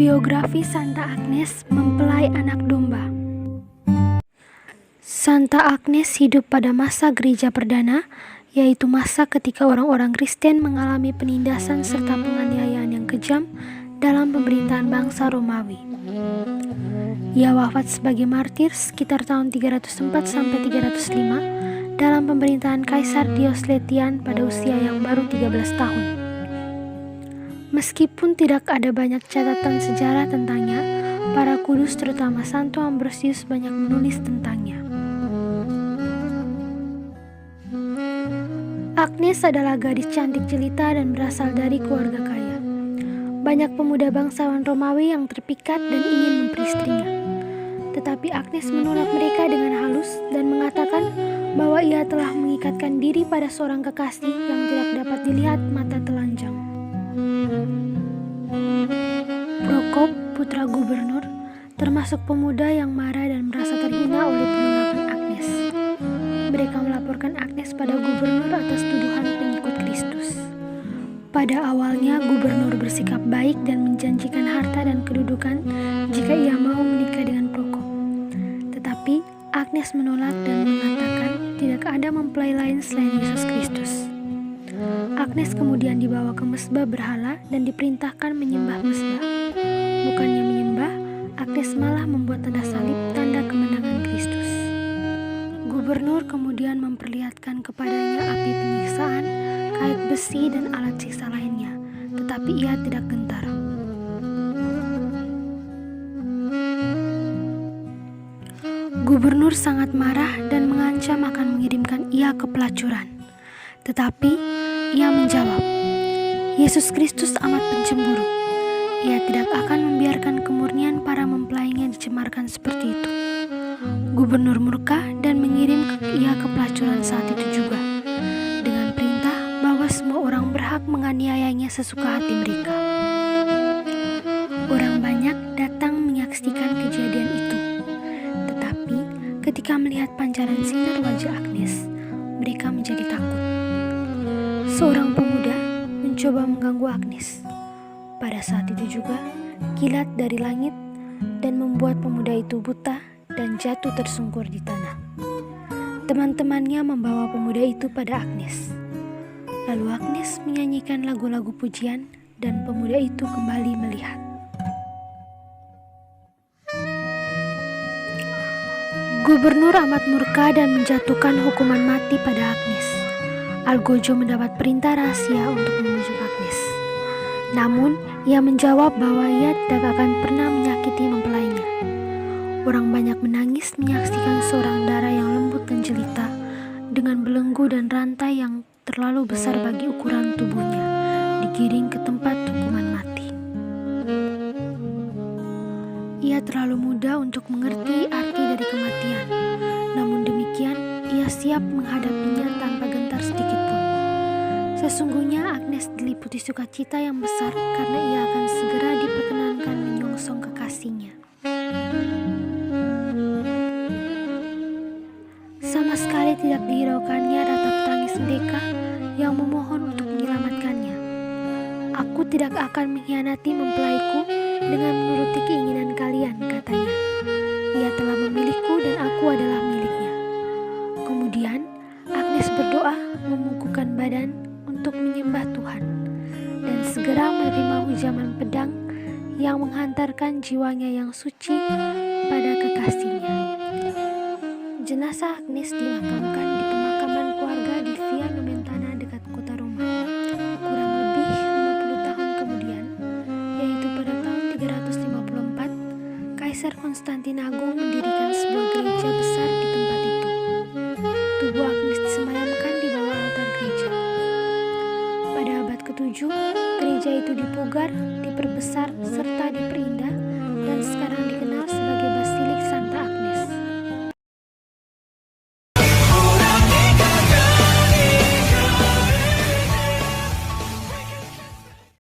Biografi Santa Agnes, mempelai anak domba. Santa Agnes hidup pada masa gereja perdana, yaitu masa ketika orang-orang Kristen mengalami penindasan serta penganiayaan yang kejam dalam pemerintahan bangsa Romawi. Ia wafat sebagai martir sekitar tahun 304-305 dalam pemerintahan Kaisar Diocletian pada usia yang baru 13 tahun. Meskipun tidak ada banyak catatan sejarah tentangnya, para kudus terutama Santo Ambrosius banyak menulis tentangnya. Agnes adalah gadis cantik jelita dan berasal dari keluarga kaya. Banyak pemuda bangsawan Romawi yang terpikat dan ingin memperistrinya. Tetapi Agnes menolak mereka dengan halus dan mengatakan bahwa ia telah mengikatkan diri pada seorang kekasih yang tidak dapat dilihat mata telanjang. Prokop, putra gubernur, termasuk pemuda yang marah dan merasa terhina oleh penolakan Agnes. Mereka melaporkan Agnes pada gubernur atas tuduhan pengikut Kristus. Pada awalnya, gubernur bersikap baik dan menjanjikan harta dan kedudukan jika ia mau menikah dengan Prokop. Tetapi Agnes menolak dan mengatakan tidak ada mempelai lain selain Yesus Kristus. Agnes kemudian dibawa ke mesbah berhala dan diperintahkan menyembah mesbah. Bukannya menyembah, Agnes malah membuat tanda salib, tanda kemenangan Kristus. Gubernur kemudian memperlihatkan kepadanya api penyiksaan, kait besi dan alat siksa lainnya, tetapi ia tidak gentar. Gubernur sangat marah dan mengancam akan mengirimkan ia ke pelacuran. Tetapi ia menjawab, Yesus Kristus amat pencemburu. Ia tidak akan membiarkan kemurnian para mempelainya dicemarkan seperti itu. Gubernur murka dan mengirim ia ke pelacuran saat itu juga, dengan perintah bahwa semua orang berhak menganiayanya sesuka hati mereka. Orang banyak datang menyaksikan kejadian itu. Tetapi ketika melihat pancaran sinar wajah Agnes, mereka menjadi takut. Seorang pemuda mencoba mengganggu Agnes. Pada saat itu juga, kilat dari langit dan membuat pemuda itu buta dan jatuh tersungkur di tanah. Teman-temannya membawa pemuda itu pada Agnes. Lalu Agnes menyanyikan lagu-lagu pujian dan pemuda itu kembali melihat. Gubernur amat murka dan menjatuhkan hukuman mati pada Agnes. Algojo mendapat perintah rahasia untuk membujuk Agnes. Namun, ia menjawab bahwa ia tidak akan pernah menyakiti mempelainya. Orang banyak menangis menyaksikan seorang dara yang lembut dan jelita dengan belenggu dan rantai yang terlalu besar bagi ukuran tubuhnya digiring ke tempat hukuman mati. Ia terlalu muda untuk mengerti arti dari kematian. Namun demikian, ia siap menghadapinya tanpa gentar sedikit pun. Sesungguhnya Agnes diliputi sukacita yang besar karena ia akan segera diperkenankan menyongsong kekasihnya. Sama sekali tidak dihiraukannya ratap tangis mereka yang memohon untuk menyelamatkannya. Aku tidak akan mengkhianati mempelaiku dengan menuruti keinginan kalian, katanya. Ia telah memilihku dan aku adalah miliknya. Kemudian Agnes berdoa memungkukkan badan untuk menyembah Tuhan dan segera menerima hujaman pedang yang menghantarkan jiwanya yang suci pada kekasihnya. Jenazah Agnes dimakamkan di pemakaman keluarga di Via Nomentana dekat kota Roma. Kurang lebih 50 tahun kemudian, yaitu pada tahun 354, Kaisar Konstantin Agung mendirikan sebuah gereja besar di tempat itu. Tubuh Agnes disemayamkan di bawah altar gereja. Pada abad ke-7, gereja itu dipugar, diperbesar, serta diperindah dan sekarang dikenal